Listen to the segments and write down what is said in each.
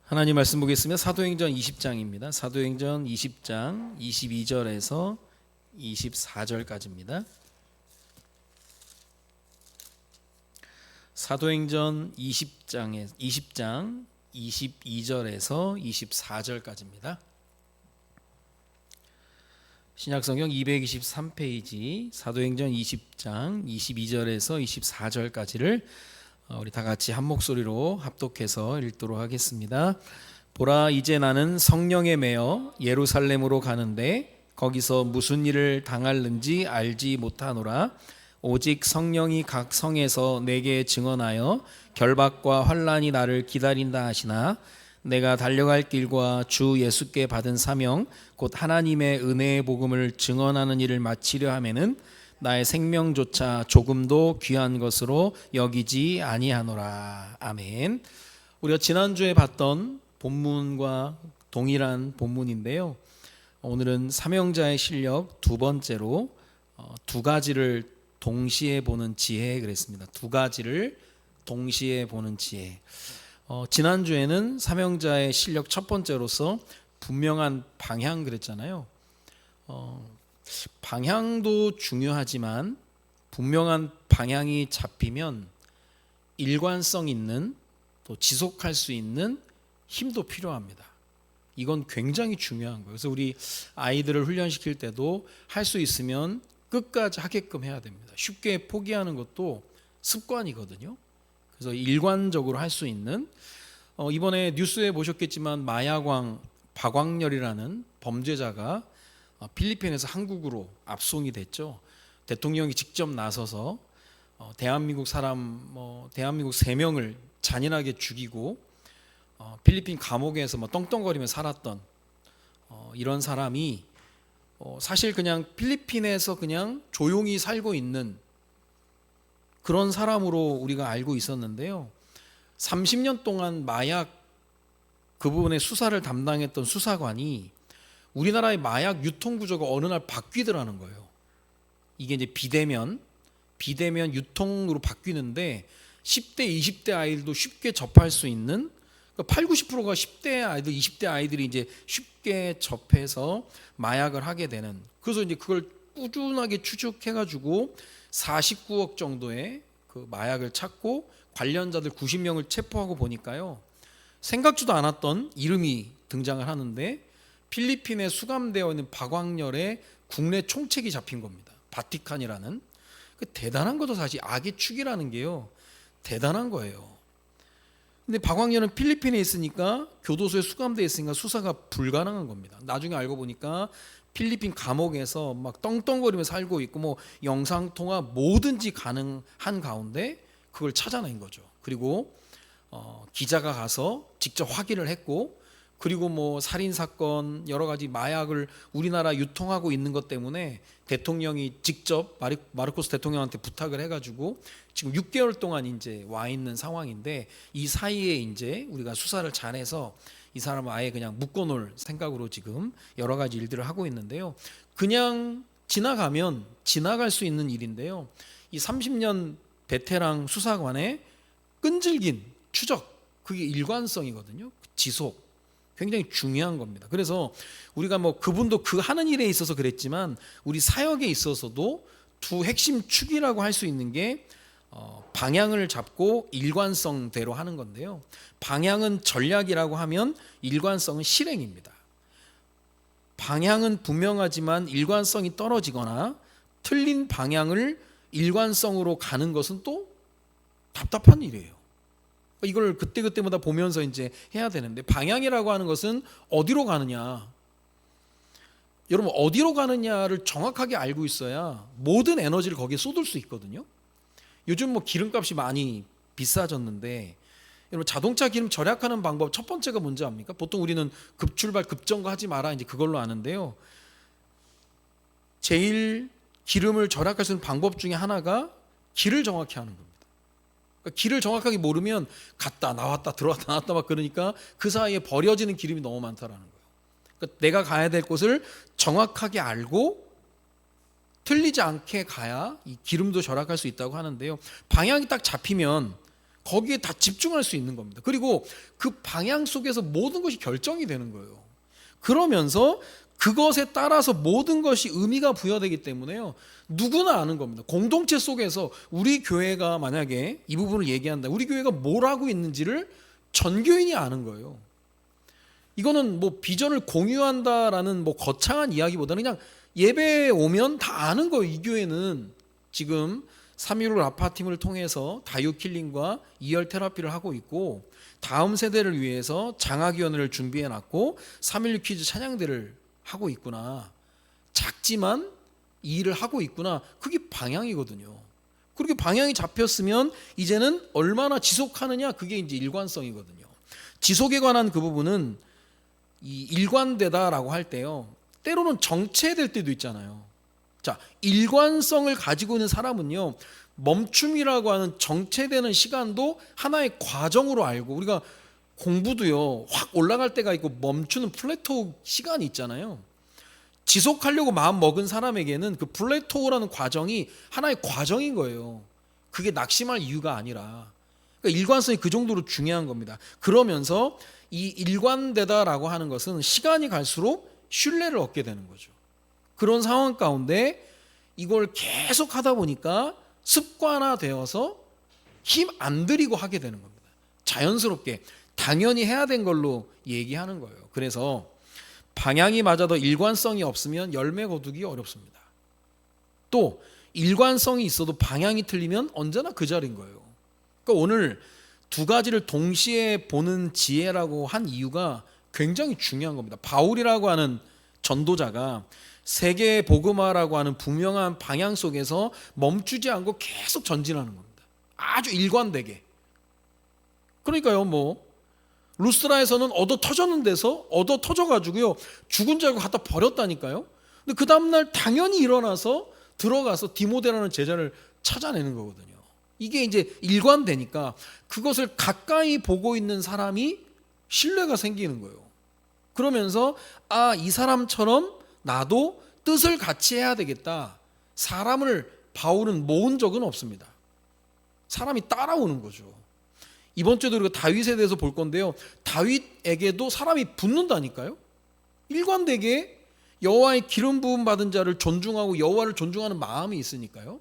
하나님 말씀 보겠습니다. 사도행전 20장입니다. 사도행전 20장 22절에서 24절까지입니다. 사도행전 20장 22절에서 24절까지입니다. 신약성경 223페이지 사도행전 20장 22절에서 24절까지를 우리 다 같이 한 목소리로 합독해서 읽도록 하겠습니다. 보라, 이제 나는 성령에 매여 예루살렘으로 가는데 거기서 무슨 일을 당할는지 알지 못하노라. 오직 성령이 각 성에서 내게 증언하여 결박과 환난이 나를 기다린다 하시나, 내가 달려갈 길과 주 예수께 받은 사명 곧 하나님의 은혜의 복음을 증언하는 일을 마치려 하면은 나의 생명조차 조금도 귀한 것으로 여기지 아니하노라. 아멘. 우리가 지난주에 봤던 본문과 동일한 본문인데요, 오늘은 사명자의 실력 두 번째로 두 가지를 동시에 보는 지혜 그랬습니다. 두 가지를 동시에 보는 지혜. 지난주에는 사명자의 실력 첫 번째로서 분명한 방향 그랬잖아요. 방향도 중요하지만 분명한 방향이 잡히면 일관성 있는, 또 지속할 수 있는 힘도 필요합니다. 이건 굉장히 중요한 거예요. 그래서 우리 아이들을 훈련시킬 때도 할 수 있으면 끝까지 하게끔 해야 됩니다. 쉽게 포기하는 것도 습관이거든요. 그래서 일관적으로 할 수 있는, 이번에 뉴스에 보셨겠지만 마야광 박광렬이라는 범죄자가 필리핀에서 한국으로 압송이 됐죠. 대통령이 직접 나서서 대한민국 3명을 잔인하게 죽이고 필리핀 감옥에서 떵떵거리며 살았던 이런 사람이 사실 그냥 필리핀에서 그냥 조용히 살고 있는 그런 사람으로 우리가 알고 있었는데요, 30년 동안 마약 그 부분의 수사를 담당했던 수사관이 우리나라의 마약 유통 구조가 어느 날 바뀌더라는 거예요. 이게 이제 비대면 유통으로 바뀌는데 10대, 20대 아이들도 쉽게 접할 수 있는, 8, 90%가 10대 아이들, 20대 아이들이 이제 쉽게 접해서 마약을 하게 되는. 그래서 이제 그걸 꾸준하게 추적해가지고 49억 정도의 그 마약을 찾고 관련자들 90명을 체포하고 보니까요, 생각지도 않았던 이름이 등장을 하는데 필리핀에 수감되어 있는 박광렬의 국내 총책이 잡힌 겁니다. 바티칸이라는. 대단한 거죠. 사실 악의 축이라는 게요, 대단한 거예요. 근데 박광렬은 필리핀에 있으니까, 교도소에 수감되어 있으니까 수사가 불가능한 겁니다. 나중에 알고 보니까 필리핀 감옥에서 막 떵떵거리며 살고 있고, 영상통화 뭐든지 가능한 가운데 그걸 찾아낸 거죠. 그리고 기자가 가서 직접 확인을 했고, 그리고 살인사건 여러 가지 마약을 우리나라 유통하고 있는 것 때문에 대통령이 직접 마르코스 대통령한테 부탁을 해가지고 지금 6개월 동안 이제 와 있는 상황인데, 이 사이에 이제 우리가 수사를 잘해서 이 사람을 아예 그냥 묶어놓을 생각으로 지금 여러 가지 일들을 하고 있는데요, 그냥 지나가면 지나갈 수 있는 일인데요, 이 30년 베테랑 수사관의 끈질긴 추적, 그게 일관성이거든요. 지속, 굉장히 중요한 겁니다. 그래서 우리가 그분도 그 하는 일에 있어서 그랬지만 우리 사역에 있어서도 두 핵심 축이라고 할 수 있는 게 방향을 잡고 일관성대로 하는 건데요, 방향은 전략이라고 하면 일관성은 실행입니다. 방향은 분명하지만 일관성이 떨어지거나 틀린 방향을 일관성으로 가는 것은 또 답답한 일이에요. 이걸 그때그때마다 보면서 이제 해야 되는데, 방향이라고 하는 것은 어디로 가느냐, 여러분 어디로 가느냐를 정확하게 알고 있어야 모든 에너지를 거기에 쏟을 수 있거든요. 요즘 기름값이 많이 비싸졌는데, 여러분 자동차 기름 절약하는 방법 첫 번째가 뭔지 압니까? 보통 우리는 급출발 급정거 하지 마라 이제 그걸로 아는데요, 제일 기름을 절약할 수 있는 방법 중에 하나가 길을 정확히 하는 겁니다. 길을 정확하게 모르면 갔다 나왔다 들어왔다 나왔다 그러니까 그 사이에 버려지는 기름이 너무 많다라는 거예요. 그러니까 내가 가야 될 곳을 정확하게 알고 틀리지 않게 가야 이 기름도 절약할 수 있다고 하는데요, 방향이 딱 잡히면 거기에 다 집중할 수 있는 겁니다. 그리고 그 방향 속에서 모든 것이 결정이 되는 거예요. 그러면서 그것에 따라서 모든 것이 의미가 부여되기 때문에요. 누구나 아는 겁니다. 공동체 속에서 우리 교회가 만약에 이 부분을 얘기한다. 우리 교회가 뭘 하고 있는지를 전 교인이 아는 거예요. 이거는 뭐 비전을 공유한다라는 뭐 거창한 이야기보다는 그냥 예배에 오면 다 아는 거예요. 이 교회는 지금 3.15 아파팀을 통해서 다이오킬링과 이열 테라피를 하고 있고, 다음 세대를 위해서 장학위원회를 준비해놨고 3.16 퀴즈 찬양대를 하고 있구나. 작지만 이 일을 하고 있구나. 그게 방향이거든요. 그렇게 방향이 잡혔으면 이제는 얼마나 지속하느냐, 그게 이제 일관성이거든요. 지속에 관한 그 부분은 이 일관되다라고 할 때요, 때로는 정체될 때도 있잖아요. 자, 일관성을 가지고 있는 사람은요, 멈춤이라고 하는 정체되는 시간도 하나의 과정으로 알고, 우리가 공부도요 확 올라갈 때가 있고 멈추는 플래토 시간이 있잖아요. 지속하려고 마음 먹은 사람에게는 그 플래토라는 과정이 하나의 과정인 거예요. 그게 낙심할 이유가 아니라, 그러니까 일관성이 그 정도로 중요한 겁니다. 그러면서 이 일관되다라고 하는 것은 시간이 갈수록 신뢰를 얻게 되는 거죠. 그런 상황 가운데 이걸 계속 하다 보니까 습관화되어서 힘 안 들이고 하게 되는 겁니다. 자연스럽게 당연히 해야 된 걸로 얘기하는 거예요. 그래서 방향이 맞아도 일관성이 없으면 열매 거두기 어렵습니다. 또 일관성이 있어도 방향이 틀리면 언제나 그 자리인 거예요. 그러니까 오늘 두 가지를 동시에 보는 지혜라고 한 이유가 굉장히 중요한 겁니다. 바울이라고 하는 전도자가 세계 복음화라고 하는 분명한 방향 속에서 멈추지 않고 계속 전진하는 겁니다. 아주 일관되게. 그러니까요, 뭐 루스드라에서는 얻어 터졌는 데서 얻어 터져가지고요 죽은 줄 알고 갖다 버렸다니까요. 근데 그 다음날 당연히 일어나서 들어가서 디모데라는 제자를 찾아내는 거거든요. 이게 이제 일관되니까 그것을 가까이 보고 있는 사람이 신뢰가 생기는 거예요. 그러면서 아, 이 사람처럼 나도 뜻을 같이 해야 되겠다. 사람을 바울은 모은 적은 없습니다. 사람이 따라오는 거죠. 이번 주에도 우리가 다윗에 대해서 볼 건데요, 다윗에게도 사람이 붙는다니까요. 일관되게 여호와의 기름 부음 받은 자를 존중하고 여호와를 존중하는 마음이 있으니까요.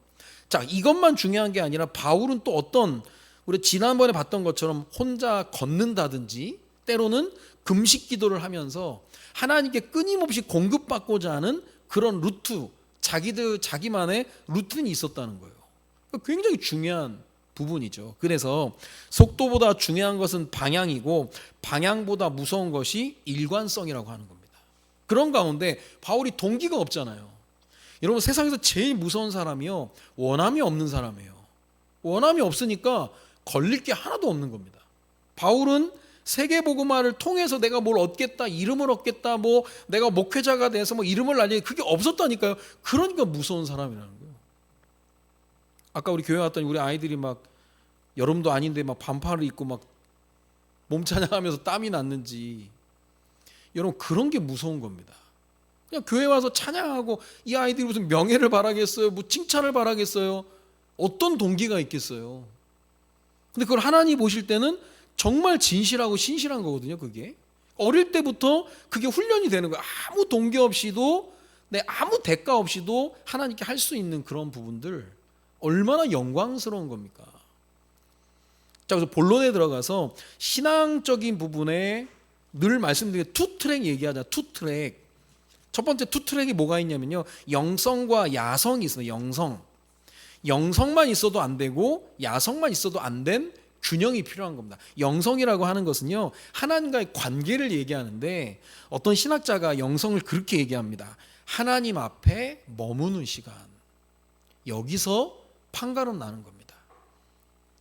자, 이것만 중요한 게 아니라 바울은 또 어떤, 우리 지난번에 봤던 것처럼 혼자 걷는다든지 때로는 금식 기도를 하면서 하나님께 끊임없이 공급받고자 하는 그런 루트, 자기만의 루틴이 있었다는 거예요. 굉장히 중요한 부분이죠. 그래서 속도보다 중요한 것은 방향이고 방향보다 무서운 것이 일관성이라고 하는 겁니다. 그런 가운데 바울이 동기가 없잖아요. 여러분, 세상에서 제일 무서운 사람이요, 원함이 없는 사람이에요. 원함이 없으니까 걸릴 게 하나도 없는 겁니다. 바울은 세계복음화를 통해서 내가 뭘 얻겠다, 이름을 얻겠다, 뭐 내가 목회자가 돼서 뭐 이름을 날리게, 그게 없었다니까요. 그러니까 무서운 사람이라는 거예요. 아까 우리 교회 왔더니 우리 아이들이 막 여름도 아닌데 막 반팔을 입고 막 몸찬양하면서 땀이 났는지, 여러분 그런 게 무서운 겁니다. 그냥 교회 와서 찬양하고, 이 아이들이 무슨 명예를 바라겠어요? 뭐 칭찬을 바라겠어요? 어떤 동기가 있겠어요? 근데 그걸 하나님 보실 때는 정말 진실하고 신실한 거거든요. 그게 어릴 때부터 그게 훈련이 되는 거예요. 아무 동기 없이도, 아무 대가 없이도 하나님께 할 수 있는 그런 부분들, 얼마나 영광스러운 겁니까? 자, 그래서 본론에 들어가서 신앙적인 부분에 늘 말씀드린 투 트랙 얘기하자. 투 트랙. 첫 번째 투 트랙이 뭐가 있냐면요, 영성과 야성이 있어요. 영성만 있어도 안 되고 야성만 있어도 안 된 균형이 필요한 겁니다. 영성이라고 하는 것은요, 하나님과의 관계를 얘기하는데, 어떤 신학자가 영성을 그렇게 얘기합니다. 하나님 앞에 머무는 시간. 여기서 판가름 나는 겁니다.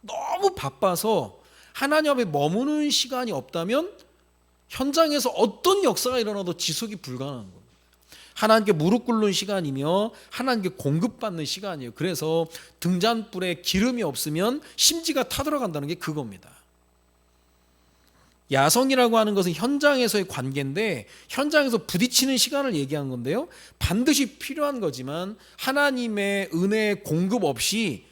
너무 바빠서 하나님 앞에 머무는 시간이 없다면 현장에서 어떤 역사가 일어나도 지속이 불가능한 겁니다. 하나님께 무릎 꿇는 시간이며 하나님께 공급받는 시간이에요. 그래서 등잔불에 기름이 없으면 심지가 타들어간다는 게 그겁니다. 야성이라고 하는 것은 현장에서의 관계인데, 현장에서 부딪히는 시간을 얘기한 건데요, 반드시 필요한 거지만 하나님의 은혜의 공급 없이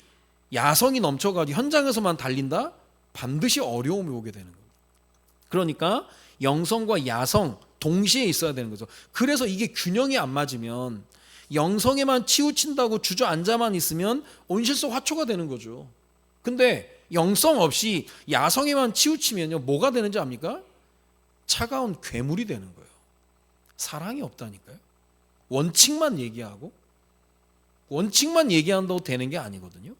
야성이 넘쳐가지고 현장에서만 달린다? 반드시 어려움이 오게 되는 거예요. 그러니까 영성과 야성 동시에 있어야 되는 거죠. 그래서 이게 균형이 안 맞으면 영성에만 치우친다고 주저앉아만 있으면 온실속 화초가 되는 거죠. 근데 영성 없이 야성에만 치우치면요 뭐가 되는지 압니까? 차가운 괴물이 되는 거예요. 사랑이 없다니까요. 원칙만 얘기한다고 되는 게 아니거든요.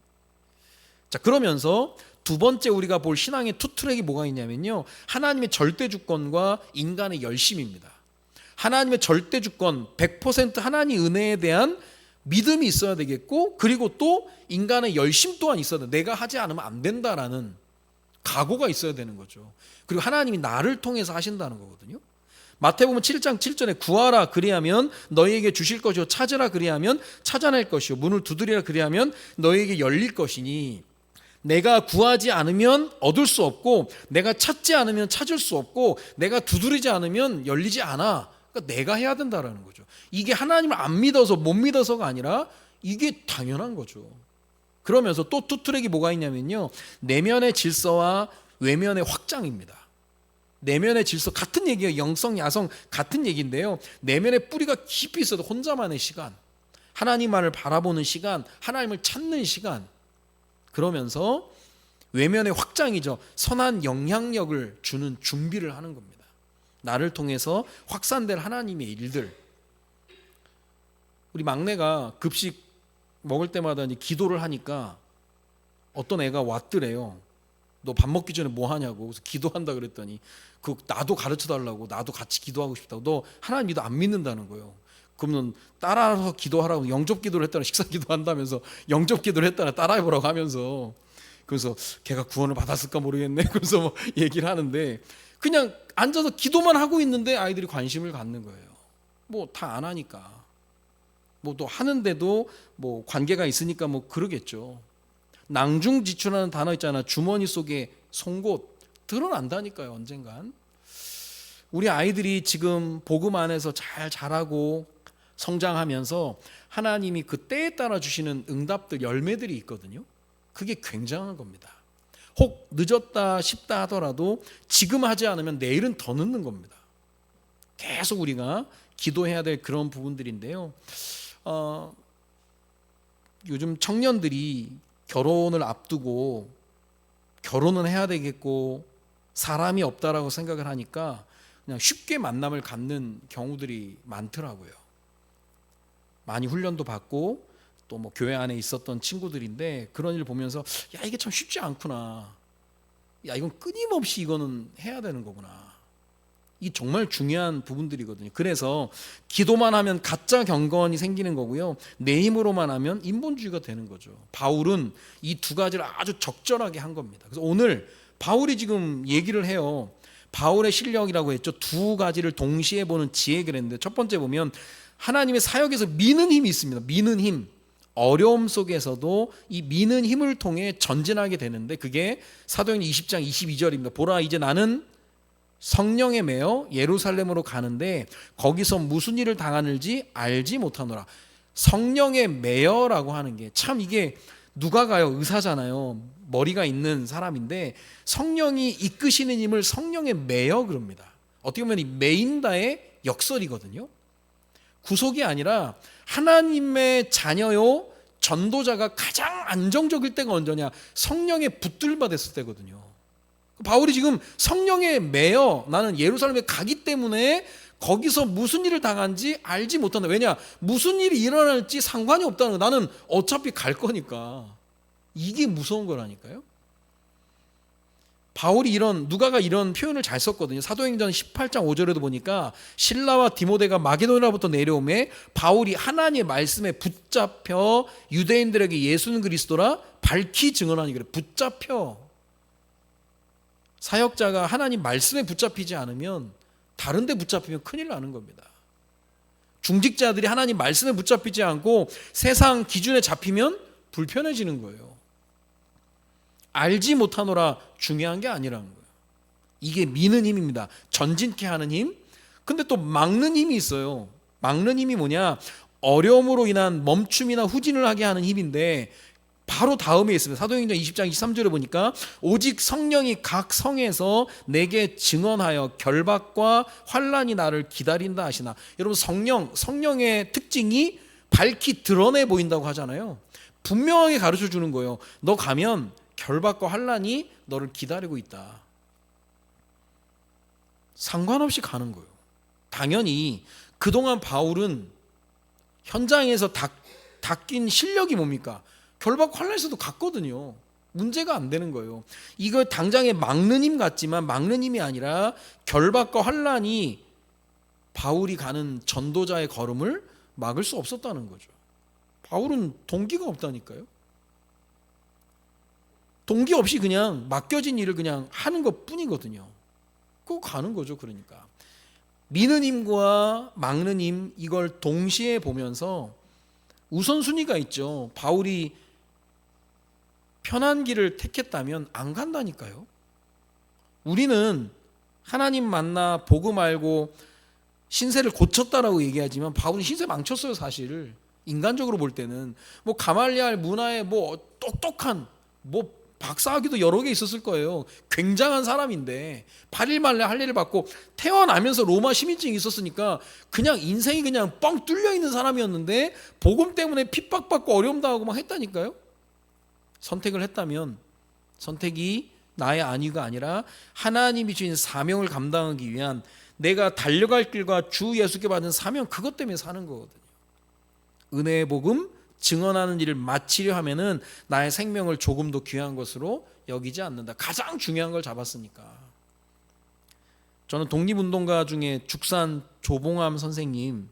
자, 그러면서 두 번째 우리가 볼 신앙의 투트랙이 뭐가 있냐면요, 하나님의 절대 주권과 인간의 열심입니다. 하나님의 절대 주권 100% 하나님 은혜에 대한 믿음이 있어야 되겠고, 그리고 또 인간의 열심 또한 있어야 돼. 내가 하지 않으면 안 된다라는 각오가 있어야 되는 거죠. 그리고 하나님이 나를 통해서 하신다는 거거든요. 마태복음 7장 7절에 구하라 그리하면 너희에게 주실 것이요 찾으라 그리하면 찾아낼 것이요 문을 두드리라 그리하면 너희에게 열릴 것이니, 내가 구하지 않으면 얻을 수 없고 내가 찾지 않으면 찾을 수 없고 내가 두드리지 않으면 열리지 않아. 그러니까 내가 해야 된다라는 거죠. 이게 하나님을 안 믿어서 못 믿어서가 아니라 이게 당연한 거죠. 그러면서 또 투트랙이 뭐가 있냐면요, 내면의 질서와 외면의 확장입니다. 내면의 질서 같은 얘기예요. 영성, 야성 같은 얘기인데요, 내면의 뿌리가 깊이 있어도 혼자만의 시간, 하나님만을 바라보는 시간, 하나님을 찾는 시간, 그러면서 외면의 확장이죠. 선한 영향력을 주는 준비를 하는 겁니다. 나를 통해서 확산될 하나님의 일들. 우리 막내가 급식 먹을 때마다 이제 기도를 하니까 어떤 애가 왔더래요. 너 밥 먹기 전에 뭐 하냐고. 그래서 기도한다 그랬더니 나도 가르쳐 달라고, 나도 같이 기도하고 싶다고. 너 하나님 믿어 안 믿는다는 거예요. 그러면 따라서 기도하라고, 영접 기도를 했다나 식사 기도한다면서 영접 기도를 했다나 따라해보라고 하면서, 그래서 걔가 구원을 받았을까 모르겠네. 그래서 뭐 얘기를 하는데, 그냥 앉아서 기도만 하고 있는데 아이들이 관심을 갖는 거예요. 뭐 다 안 하니까. 뭐 또 하는데도 뭐 관계가 있으니까 뭐 그러겠죠. 낭중지추라는 단어 있잖아. 주머니 속에 송곳 드러난다니까요, 언젠간. 우리 아이들이 지금 복음 안에서 잘 자라고 성장하면서 하나님이 그 때에 따라 주시는 응답들, 열매들이 있거든요. 그게 굉장한 겁니다. 혹 늦었다 싶다 하더라도 지금 하지 않으면 내일은 더 늦는 겁니다. 계속 우리가 기도해야 될 그런 부분들인데요. 요즘 청년들이 결혼을 앞두고 결혼은 해야 되겠고 사람이 없다라고 생각을 하니까 그냥 쉽게 만남을 갖는 경우들이 많더라고요. 많이 훈련도 받고 또 뭐 교회 안에 있었던 친구들인데, 그런 일 보면서 야, 이게 참 쉽지 않구나. 야, 이건 끊임없이 이거는 해야 되는 거구나. 이 정말 중요한 부분들이거든요. 그래서 기도만 하면 가짜 경건이 생기는 거고요, 내 힘으로만 하면 인본주의가 되는 거죠. 바울은 이 두 가지를 아주 적절하게 한 겁니다. 그래서 오늘 바울이 지금 얘기를 해요. 바울의 실력이라고 했죠. 두 가지를 동시에 보는 지혜를 했는데, 첫 번째 보면 하나님의 사역에서 미는 힘이 있습니다. 미는 힘. 어려움 속에서도 이 미는 힘을 통해 전진하게 되는데, 그게 사도행전 20장 22절입니다. 보라, 이제 나는 성령에 매여 예루살렘으로 가는데 거기서 무슨 일을 당하는지 알지 못하노라. 성령에 매여라고 하는 게 참, 이게 누가 가요? 의사잖아요. 머리가 있는 사람인데 성령이 이끄시는 힘을 성령에 매여 그럽니다. 어떻게 보면 이 매인다의 역설이거든요. 구속이 아니라 하나님의 자녀요 전도자가 가장 안정적일 때가 언제냐? 성령에 붙들받았을 때거든요. 바울이 지금 성령에 매여 나는 예루살렘에 가기 때문에 거기서 무슨 일을 당한지 알지 못한다. 왜냐? 무슨 일이 일어날지 상관이 없다는 거. 나는 어차피 갈 거니까. 이게 무서운 거라니까요. 바울이 누가가 이런 표현을 잘 썼거든요. 사도행전 18장 5절에도 보니까 실라와 디모데가 마게도냐로부터 내려오매 바울이 하나님의 말씀에 붙잡혀 유대인들에게 예수는 그리스도라 밝히 증언하니, 그래. 붙잡혀. 사역자가 하나님 말씀에 붙잡히지 않으면, 다른 데 붙잡히면 큰일 나는 겁니다. 중직자들이 하나님 말씀에 붙잡히지 않고 세상 기준에 잡히면 불편해지는 거예요. 알지 못하노라 중요한 게 아니라는 거예요. 이게 미는 힘입니다. 전진케 하는 힘. 근데 또 막는 힘이 있어요. 막는 힘이 뭐냐? 어려움으로 인한 멈춤이나 후진을 하게 하는 힘인데, 바로 다음에 있습니다. 사도행전 20장 23절에 보니까 오직 성령이 각 성에서 내게 증언하여 결박과 환난이 나를 기다린다 하시나. 여러분, 성령의 특징이 밝히 드러내 보인다고 하잖아요. 분명하게 가르쳐 주는 거예요. 너 가면 결박과 환난이 너를 기다리고 있다. 상관없이 가는 거예요. 당연히 그동안 바울은 현장에서 닦인 실력이 뭡니까? 결박 환난에서도 갔거든요. 문제가 안 되는 거예요. 이걸 당장에 막는 힘 같지만 막는 힘이 아니라 결박과 환난이 바울이 가는 전도자의 걸음을 막을 수 없었다는 거죠. 바울은 동기가 없다니까요. 동기 없이 그냥 맡겨진 일을 그냥 하는 것 뿐이거든요. 그거 가는 거죠. 그러니까 미는 힘과 막는 힘, 이걸 동시에 보면서 우선순위가 있죠. 바울이 편한 길을 택했다면 안 간다니까요. 우리는 하나님 만나 복음 알고 신세를 고쳤다라고 얘기하지만 바울이 신세 망쳤어요. 사실 인간적으로 볼 때는 뭐 가말리알 문화에 뭐 똑똑한 뭐 박사학위도 여러 개 있었을 거예요. 굉장한 사람인데 8일 만에 할례를 받고 태어나면서 로마 시민증이 있었으니까 그냥 인생이 그냥 뻥 뚫려 있는 사람이었는데 복음 때문에 핍박받고 어려움 당하고 막 했다니까요. 선택을 했다면 선택이 나의 안위가 아니라 하나님이 주신 사명을 감당하기 위한 내가 달려갈 길과 주 예수께 받은 사명, 그것 때문에 사는 거거든요. 은혜의 복음 증언하는 일을 마치려 하면은 나의 생명을 조금도 귀한 것으로 여기지 않는다. 가장 중요한 걸 잡았으니까. 저는 독립운동가 중에 죽산 조봉암 선생님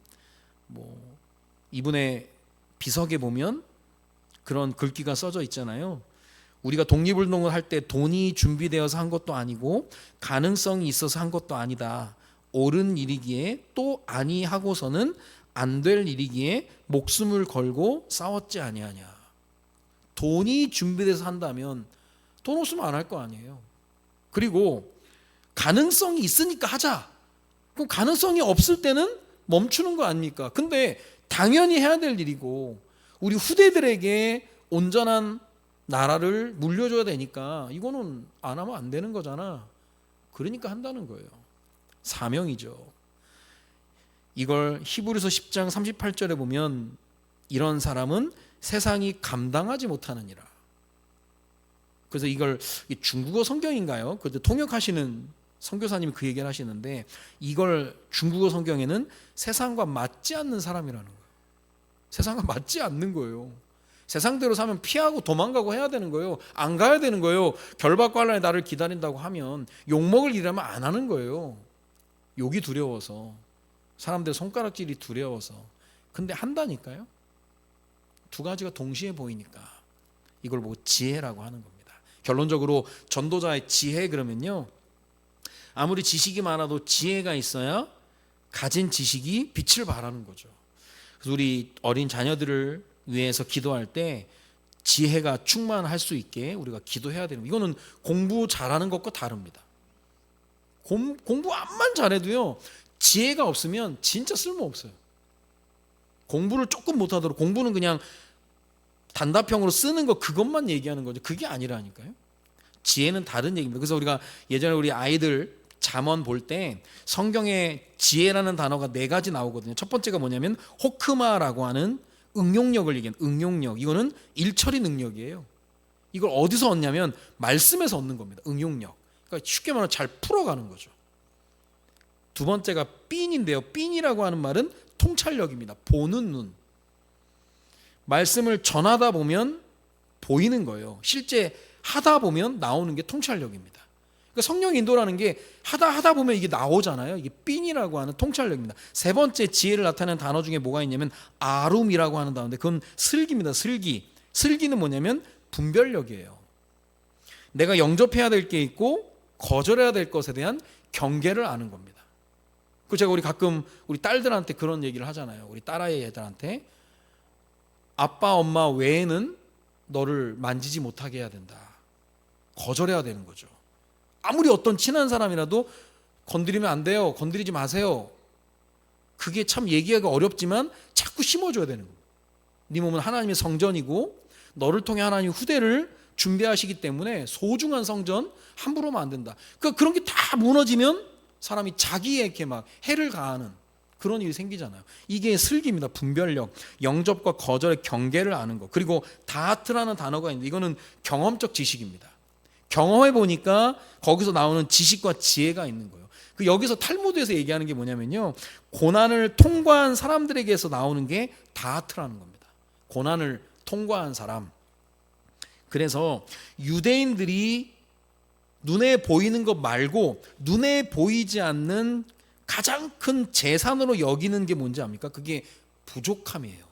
이분의 비석에 보면 그런 글귀가 써져 있잖아요. 우리가 독립운동을 할 때 돈이 준비되어서 한 것도 아니고 가능성이 있어서 한 것도 아니다. 옳은 일이기에 또 아니하고서는 안 될 일이기에 목숨을 걸고 싸웠지 아니하냐. 돈이 준비돼서 한다면 돈 없으면 안 할 거 아니에요. 그리고 가능성이 있으니까 하자. 그럼 가능성이 없을 때는 멈추는 거 아닙니까? 근데 당연히 해야 될 일이고 우리 후대들에게 온전한 나라를 물려줘야 되니까 이거는 안 하면 안 되는 거잖아. 그러니까 한다는 거예요. 사명이죠. 이걸 히브리서 10장 38절에 보면 이런 사람은 세상이 감당하지 못하느니라. 그래서 이걸 중국어 성경인가요? 그때 통역하시는 선교사님이 그 얘기를 하시는데 이걸 중국어 성경에는 세상과 맞지 않는 사람이라는 거예요. 세상과 맞지 않는 거예요. 세상대로 사면 피하고 도망가고 해야 되는 거예요. 안 가야 되는 거예요. 결박과 환난이 나를 기다린다고 하면 욕먹을 일이라면 안 하는 거예요. 욕이 두려워서, 사람들 손가락질이 두려워서. 근데 한다니까요. 두 가지가 동시에 보이니까 이걸 보고 지혜라고 하는 겁니다. 결론적으로 전도자의 지혜 그러면요, 아무리 지식이 많아도 지혜가 있어야 가진 지식이 빛을 발하는 거죠. 그래서 우리 어린 자녀들을 위해서 기도할 때 지혜가 충만할 수 있게 우리가 기도해야 되는 거예요. 이거는 공부 잘하는 것과 다릅니다. 공부 암만 잘해도요, 지혜가 없으면 진짜 쓸모없어요. 공부를 조금 못하도록, 공부는 그냥 단답형으로 쓰는 거 그것만 얘기하는 거죠. 그게 아니라니까요. 지혜는 다른 얘기입니다. 그래서 우리가 예전에 우리 아이들 잠언 볼 때 성경에 지혜라는 단어가 4가지 나오거든요. 첫 번째가 뭐냐면 호크마라고 하는 응용력을 얘기하는 응용력. 이거는 일처리 능력이에요. 이걸 어디서 얻냐면 말씀에서 얻는 겁니다. 응용력. 그러니까 쉽게 말하면 잘 풀어가는 거죠. 두 번째가 삔인데요. 삔이라고 하는 말은 통찰력입니다. 보는 눈. 말씀을 전하다 보면 보이는 거예요. 실제 하다 보면 나오는 게 통찰력입니다. 그러니까 성령 인도라는 게 하다 보면 이게 나오잖아요. 이게 삔이라고 하는 통찰력입니다. 세 번째 지혜를 나타내는 단어 중에 뭐가 있냐면 아룸이라고 하는 단어인데 그건 슬기입니다. 슬기. 슬기는 뭐냐면 분별력이에요. 내가 영접해야 될 게 있고 거절해야 될 것에 대한 경계를 아는 겁니다. 그 제가 가끔 우리 딸들한테 그런 얘기를 하잖아요. 우리 딸아이 애들한테 아빠 엄마 외에는 너를 만지지 못하게 해야 된다. 거절해야 되는 거죠. 아무리 어떤 친한 사람이라도 건드리면 안 돼요. 건드리지 마세요. 그게 참 얘기하기가 어렵지만 자꾸 심어줘야 되는 거예요. 네 몸은 하나님의 성전이고 너를 통해 하나님 후대를 준비하시기 때문에 소중한 성전 함부로 하면 안 된다. 그러니까 그런 게 다 무너지면 사람이 자기에게 막 해를 가하는 그런 일이 생기잖아요. 이게 슬기입니다. 분별력, 영접과 거절의 경계를 아는 것. 그리고 다트라는 단어가 있는데 이거는 경험적 지식입니다. 경험해 보니까 거기서 나오는 지식과 지혜가 있는 거예요. 그 여기서 탈무드에서 얘기하는 게 뭐냐면요, 고난을 통과한 사람들에게서 나오는 게 다트라는 겁니다. 고난을 통과한 사람. 그래서 유대인들이 눈에 보이는 것 말고 눈에 보이지 않는 가장 큰 재산으로 여기는 게 뭔지 압니까? 그게 부족함이에요.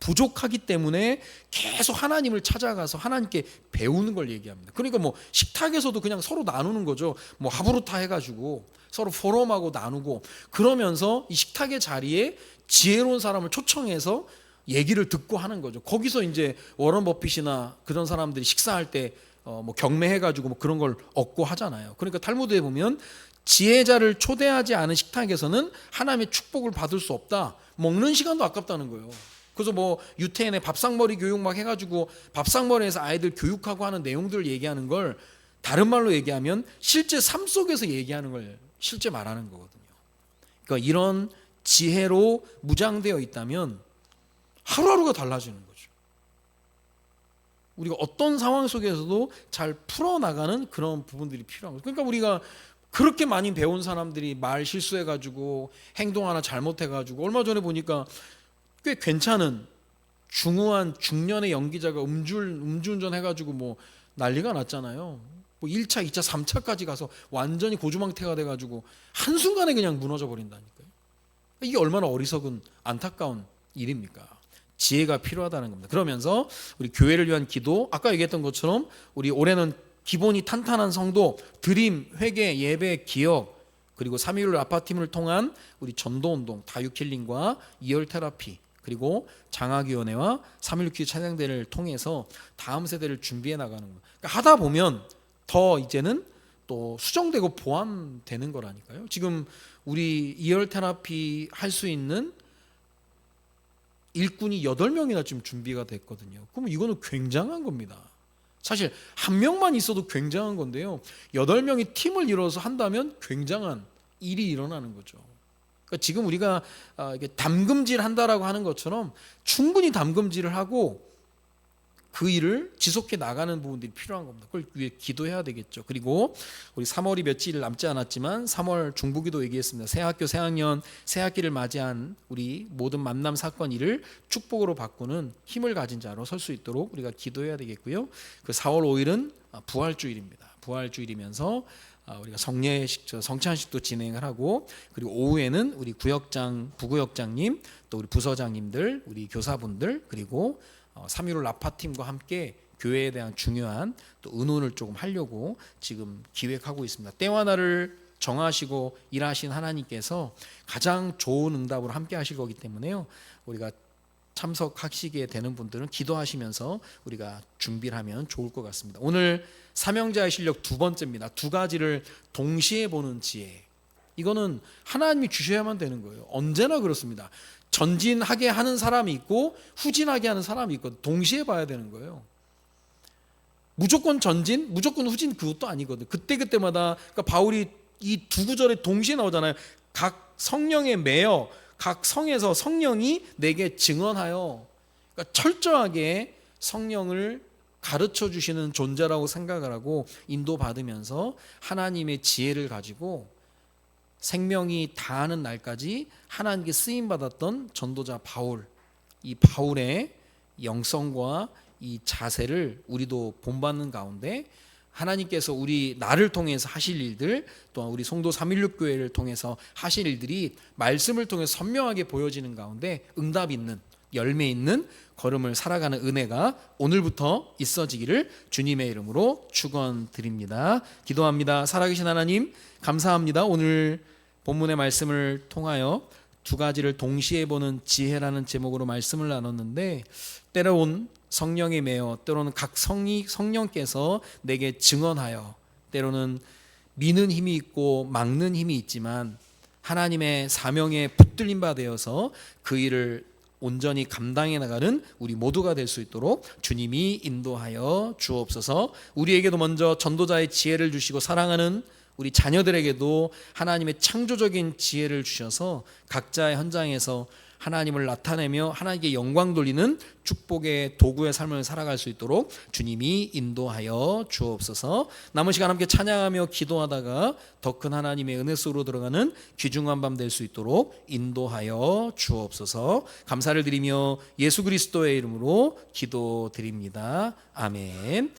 부족하기 때문에 계속 하나님을 찾아가서 하나님께 배우는 걸 얘기합니다. 그러니까 뭐 식탁에서도 그냥 서로 나누는 거죠. 뭐 하부루타 해가지고 서로 포럼하고 나누고, 그러면서 이 식탁의 자리에 지혜로운 사람을 초청해서 얘기를 듣고 하는 거죠. 거기서 이제 워런 버핏이나 그런 사람들이 식사할 때 뭐 경매해가지고 뭐 그런 걸 얻고 하잖아요. 그러니까 탈무드에 보면 지혜자를 초대하지 않은 식탁에서는 하나님의 축복을 받을 수 없다. 먹는 시간도 아깝다는 거예요. 그래서 뭐 유태인의 밥상머리 교육 막 해가지고 밥상머리에서 아이들 교육하고 하는 내용들을 얘기하는 걸 다른 말로 얘기하면 실제 삶 속에서 얘기하는 걸 실제 말하는 거거든요. 그러니까 이런 지혜로 무장되어 있다면 하루하루가 달라지는 거죠. 우리가 어떤 상황 속에서도 잘 풀어나가는 그런 부분들이 필요한 거죠. 그러니까 우리가 그렇게 많이 배운 사람들이 말 실수해가지고 행동 하나 잘못해가지고, 얼마 전에 보니까 꽤 괜찮은 중후한 중년의 연기자가 음주운전 해가지고 뭐 난리가 났잖아요. 뭐 1차, 2차, 3차까지 가서 완전히 고주망태가 돼가지고 한순간에 그냥 무너져 버린다니까요. 이게 얼마나 어리석은 안타까운 일입니까? 지혜가 필요하다는 겁니다. 그러면서 우리 교회를 위한 기도, 아까 얘기했던 것처럼 우리 올해는 기본이 탄탄한 성도, 드림, 회개, 예배, 기억, 그리고 3.1 아파팀을 통한 우리 전도운동, 다육힐링과 이열 테라피, 그리고 장학위원회와 3.16 찬양대를 통해서 다음 세대를 준비해 나가는 거예요. 그러니까 하다 보면 더 이제는 또 수정되고 보완되는 거라니까요. 지금 우리 이열 테라피 할 수 있는 일꾼이 8명이나 지금 준비가 됐거든요. 그러면 이거는 굉장한 겁니다. 사실 한 명만 있어도 굉장한 건데요, 8명이 팀을 이뤄서 한다면 굉장한 일이 일어나는 거죠. 그러니까 지금 우리가 담금질 한다라고 하는 것처럼 충분히 담금질을 하고 그 일을 지속해 나가는 부분들이 필요한 겁니다. 그걸 위해 기도해야 되겠죠. 그리고 우리 3월이 며칠 남지 않았지만 3월 중부기도 얘기했습니다. 새학교 새학년 새학기를 맞이한 우리 모든 만남 사건 일을 축복으로 바꾸는 힘을 가진 자로 설 수 있도록 우리가 기도해야 되겠고요. 그 4월 5일은 부활주일입니다. 부활주일이면서 우리가 성찬식도 진행을 하고, 그리고 오후에는 우리 구역장, 부구역장님, 또 우리 부서장님들, 우리 교사분들, 그리고 3.15 라파팀과 함께 교회에 대한 중요한 또 의논을 조금 하려고 지금 기획하고 있습니다. 때와 날을 정하시고 일하신 하나님께서 가장 좋은 응답으로 함께 하실 거기 때문에요, 우리가 참석하시게 되는 분들은 기도하시면서 우리가 준비를 하면 좋을 것 같습니다. 오늘 사명자의 실력 두 번째입니다. 두 가지를 동시에 보는 지혜. 이거는 하나님이 주셔야만 되는 거예요. 언제나 그렇습니다. 전진하게 하는 사람이 있고 후진하게 하는 사람이 있고 동시에 봐야 되는 거예요. 무조건 전진, 무조건 후진, 그것도 아니거든. 그때마다 그러니까 바울이 이 두 구절에 동시에 나오잖아요. 각 성령에 매여 각 성에서 성령이 내게 증언하여, 그러니까 철저하게 성령을 가르쳐 주시는 존재라고 생각을 하고 인도받으면서 하나님의 지혜를 가지고 생명이 다하는 날까지 하나님께 쓰임받았던 전도자 바울, 이 바울의 영성과 이 자세를 우리도 본받는 가운데 하나님께서 나를 통해서 하실 일들, 또한 우리 성도 316 교회를 통해서 하실 일들이 말씀을 통해서 선명하게 보여지는 가운데 응답 있는, 열매 있는 걸음을 살아가는 은혜가 오늘부터 있어지기를 주님의 이름으로 축원드립니다. 기도합니다. 살아계신 하나님, 감사합니다. 오늘 본문의 말씀을 통하여 두 가지를 동시에 보는 지혜라는 제목으로 말씀을 나눴는데, 때로는 성령에 매여, 때로는 각 성령께서 내게 증언하여, 때로는 미는 힘이 있고 막는 힘이 있지만 하나님의 사명에 붙들림 바 되어서 그 일을 온전히 감당해 나가는 우리 모두가 될 수 있도록 주님이 인도하여 주옵소서. 우리에게도 먼저 전도자의 지혜를 주시고 사랑하는 우리 자녀들에게도 하나님의 창조적인 지혜를 주셔서 각자의 현장에서 하나님을 나타내며 하나님께 영광 돌리는 축복의 도구의 삶을 살아갈 수 있도록 주님이 인도하여 주옵소서. 남은 시간 함께 찬양하며 기도하다가 더 큰 하나님의 은혜 속으로 들어가는 귀중한 밤 될 수 있도록 인도하여 주옵소서. 감사를 드리며 예수 그리스도의 이름으로 기도드립니다. 아멘.